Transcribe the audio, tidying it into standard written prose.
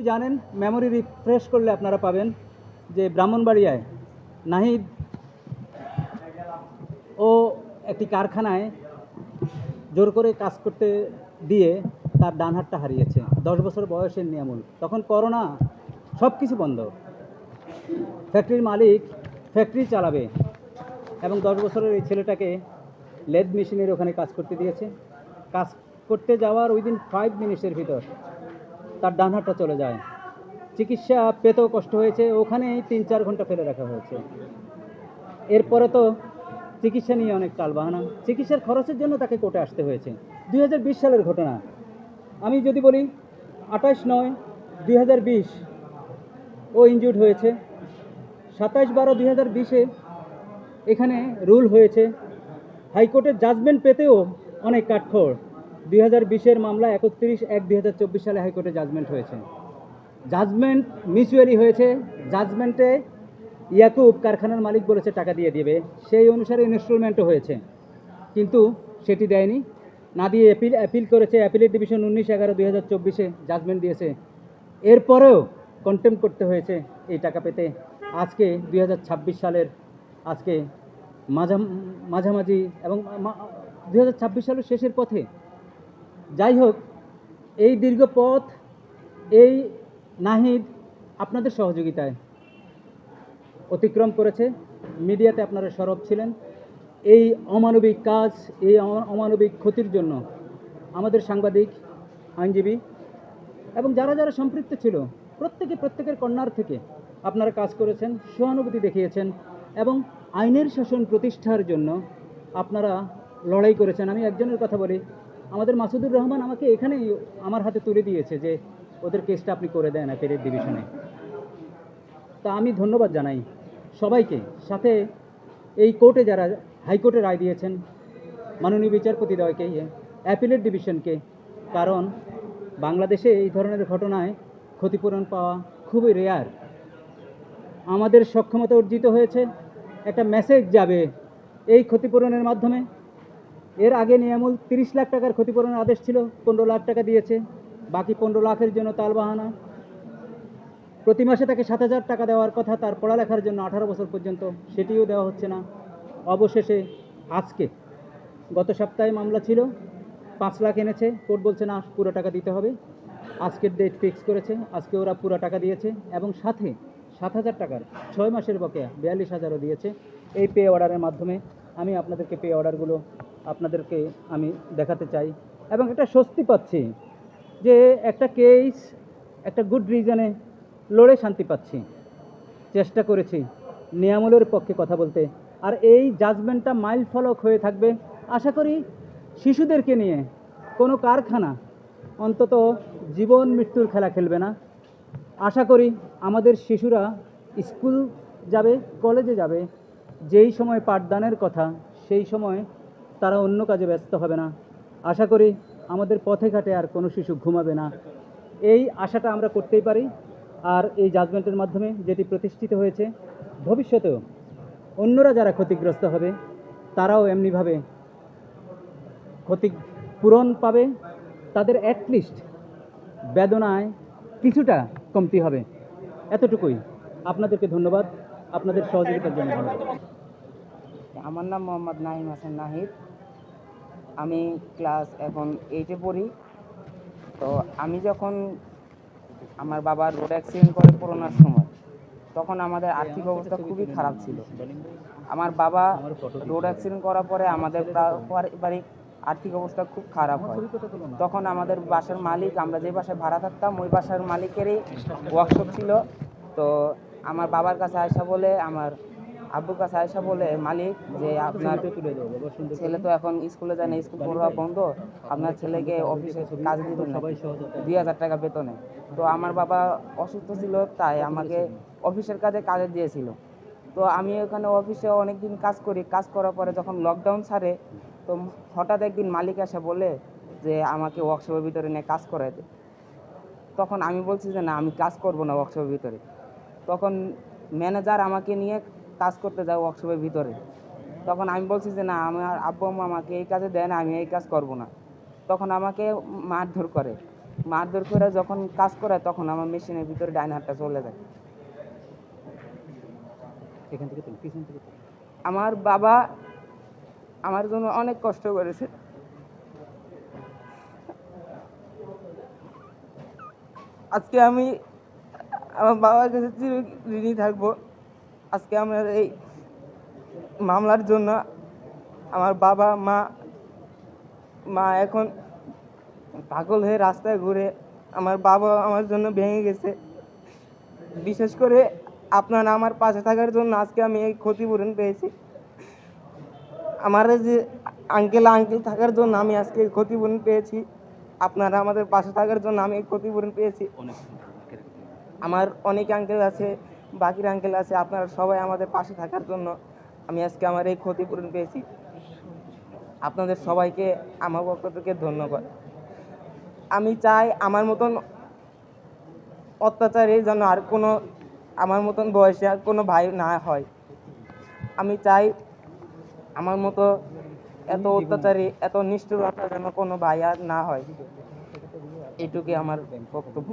নিশ্চয়ই জানেন, memory refresh করলে আপনারা পাবেন যে ব্রাহ্মণবাড়িয়ায় নাহিদ ও একটি কারখানায় জোর করে কাজ করতে দিয়ে তার ডান হাতটা হারিয়েছে। 10 বছর বয়সের নিয়ামুল। তখন করোনা, সব কিছু বন্ধ। ফ্যাক্টরির মালিক ফ্যাক্টরি চালাবে এবং 10 বছরের এই ছেলেটাকে লেদ মেশিনের ওখানে কাজ করতে দিয়েছে। কাজ করতে যাওয়ার উইদিন 5 মিনিটসের ভিতর তার ডান হাতটা চলে যায়। চিকিৎসা পেতেও কষ্ট হয়েছে, ওখানেই 3-4 ঘন্টা ফেলে রাখা হয়েছে। এরপরে তো চিকিৎসা নিয়ে অনেক টালবাহানা, চিকিৎসার খরচের জন্য তাকে কোর্টে আসতে হয়েছে। 2020 সালের ঘটনা। আমি যদি বলি 28/9/2020 ও ইনজুর্ড হয়েছে। 27/12/2020-এ এখানে রুল হয়েছে। হাইকোর্টের জাজমেন্ট পেতেও অনেক কাঠখড়। 2020-এর মামলা 31/1/2024 সালে হাইকোর্টে জাজমেন্ট হয়েছে। জাজমেন্ট মিউচুয়ালি হয়েছে। জাজমেন্টে ইয়াকুব কারখানার মালিক বলেছে টাকা দিয়ে দেবে, সেই অনুসারে ইনস্টলমেন্টও হয়েছে, কিন্তু সেটি দেয়নি। না দিয়ে অ্যাপিল করেছে। অ্যাপিলের ডিভিশন 19/11/2024-এ জাজমেন্ট দিয়েছে। এরপরেও কন্টেম্প করতে হয়েছে এই টাকা পেতে। আজকে 2026 সালের আজকে মাঝামাঝি এবং 2026 সালের শেষের পথে। যাই হোক, এই দীর্ঘ পথ এই নাহিদ আপনাদের সহযোগিতায় অতিক্রম করেছে। মিডিয়াতে আপনারা সরব ছিলেন। এই অমানবিক কাজ, এই অমানবিক ক্ষতির জন্য আমাদের সাংবাদিক, আইনজীবী এবং যারা যারা সম্পৃক্ত ছিল প্রত্যেকের কর্নার থেকে আপনারা কাজ করেছেন, সহানুভূতি দেখিয়েছেন এবং আইনের শাসন প্রতিষ্ঠার জন্য আপনারা লড়াই করেছেন। আমি একজনের কথা বলি, আমাদের মাসুদুর রহমান আমাকে এখানেই আমার হাতে তুলে দিয়েছে যে ওদের কেসটা আপনি করে দেন অ্যাপিলেট ডিভিশনে। তা আমি ধন্যবাদ জানাই সবাইকে, সাথে এই কোর্টে যারা হাইকোর্টে রায় দিয়েছেন, মাননীয় বিচারপতিদ্বয়কে, অ্যাপিলেট ডিভিশনকে। কারণ বাংলাদেশে এই ধরনের ঘটনায় ক্ষতিপূরণ পাওয়া খুবই রেয়ার। আমাদের সক্ষমতা অর্জিত হয়েছে, একটা মেসেজ যাবে এই ক্ষতিপূরণের মাধ্যমে। এর আগে নিয়ামুল 30 লাখ টাকার ক্ষতিপূরণের আদেশ ছিল, 15 লাখ টাকা দিয়েছে, বাকি 15 লাখের জন্য তালবাহানা। প্রতি মাসে তাকে 7,000 টাকা দেওয়ার কথা তার পড়ালেখার জন্য 18 বছর পর্যন্ত, সেটিও দেওয়া হচ্ছে না। অবশেষে আজকে, গত সপ্তাহে মামলা ছিল, 5 লাখ এনেছে, কোর্ট বলছে না পুরো টাকা দিতে হবে। আজকের ডেট ফিক্স করেছে, আজকে ওরা পুরো টাকা দিয়েছে এবং সাথে 7,000 টাকার 6 মাসের বকেয়া 42,000ও দিয়েছে। এই পে অর্ডারের মাধ্যমে আমি আপনাদেরকে পে অর্ডারগুলো আপনাদেরকে আমি দেখাতে চাই এবং একটা স্বস্তি পাচ্ছি যে একটা কেস একটা গুড রিজনে লড়ে শান্তি পাচ্ছি। চেষ্টা করেছি নিয়ামলের পক্ষে কথা বলতে, আর এই জাজমেন্টটা মাইল ফলক হয়ে থাকবে। আশা করি শিশুদেরকে নিয়ে কোনো কারখানা অন্তত জীবন মৃত্যুর খেলা খেলবে না। আশা করি আমাদের শিশুরা স্কুল যাবে, কলেজে যাবে, যেই সময় পাঠদানের কথা সেই সময় তারা অন্য কাজে ব্যস্ত হবে না। আশা করি আমাদের পথে ঘাটে আর কোনো শিশু ঘুমাবে না। এই আশাটা আমরা করতেই পারি। আর এই জাজমেন্টের মাধ্যমে যেটি প্রতিষ্ঠিত হয়েছে, ভবিষ্যতেও অন্যরা যারা ক্ষতিগ্রস্ত হবে তারাও এমনিভাবে ক্ষতিপূরণ পাবে। তাদের অ্যাটলিস্ট বেদনায় কিছুটা কমতি হবে। এতটুকুই। আপনাদেরকে ধন্যবাদ আপনাদের সহযোগিতার জন্য। আমার নাম মোহাম্মদ নাহিম হাসান নাহিদ। আমি ক্লাস এখন 8-এ পড়ি। তো আমি যখন আমার বাবার রোড অ্যাক্সিডেন্ট করে করোনার সময়, তখন আমাদের আর্থিক অবস্থা খুবই খারাপ ছিল। আমার বাবা রোড অ্যাক্সিডেন্ট করার পরে আমাদের পারিবারিক আর্থিক অবস্থা খুব খারাপ হয়। তখন আমাদের বাসার মালিক, আমরা যে বাসায় ভাড়া থাকতাম ওই বাসার মালিকেরই ওয়ার্কশপ ছিল। তো আমার বাবার কাছে আয়সা বলে, আমার আব্বুর কাছে আয়সা বলে মালিক যে আপনার ছেলে তো এখন স্কুলে যায় না, স্কুল পড়া বন্ধ, আপনার ছেলেকে অফিসে কাজে দিবেন না 2,000 টাকা বেতনে। তো আমার বাবা অসুস্থ ছিল, তাই আমাকে অফিসের কাজে দিয়েছিল। তো আমি ওখানে অফিসে অনেক দিন কাজ করার পরে যখন লকডাউন ছাড়ে, তো হঠাৎ একদিন মালিক এসে বলে যে আমাকে ওয়ার্কশপের ভিতরে নিয়ে কাজ করাতে। তখন আমি বলছি যে না, আমি কাজ করব না ওয়ার্কশপের ভিতরে। তখন ম্যানেজার আমাকে নিয়ে কাজ করতে যায় ওয়ার্কশপের ভিতরে। তখন আমি বলছি যে না, আমার আব্বু আম্মু আমাকে এই কাজে দেয় না, আমি এই কাজ করব না। তখন আমাকে মারধর করে। মারধর করে যখন কাজ করে তখন আমার মেশিনের ভিতরে ডাইন হাতটা চলে যায়। এখান থেকে তুল, পিছন থেকে তুল। আমার বাবা আমার জন্য অনেক কষ্ট করেছে। আজকে আমি আমার বাবার কাছে চিরঋণী থাকবো। আজকে আমার এই মামলার জন্য আমার বাবা মা এখন পাগল হয়ে রাস্তায় ঘুরে। আমার বাবা আমার জন্য ভেঙে গেছে। বিশেষ করে আপনারা আমার পাশে থাকার জন্য আজকে আমি এই ক্ষতিপূরণ পেয়েছি। আমার এই যে আঙ্কেল থাকার জন্য আমি আজকে এই ক্ষতিপূরণ পেয়েছি। আপনারা আমাদের পাশে থাকার জন্য আমি এই ক্ষতিপূরণ পেয়েছি। অনেক আমার অনেক আঙ্কেল আছে, বাকির আঙ্কেল আছে, আপনারা সবাই আমাদের পাশে থাকার জন্য আমি আজকে আমার এই ক্ষতিপূরণ পেয়েছি। আপনাদের সবাইকে আমার পক্ষ থেকে ধন্যবাদ। আমি চাই আমার মতন অত্যাচারী যেন আর কোনো আমার মতন বয়সে আর কোনো ভাই না হয়। আমি চাই আমার মতো এত অত্যাচারী, এত নিষ্ঠুরতা যেন কোনো ভাই আর না হয়। এটুকুই আমার বক্তব্য।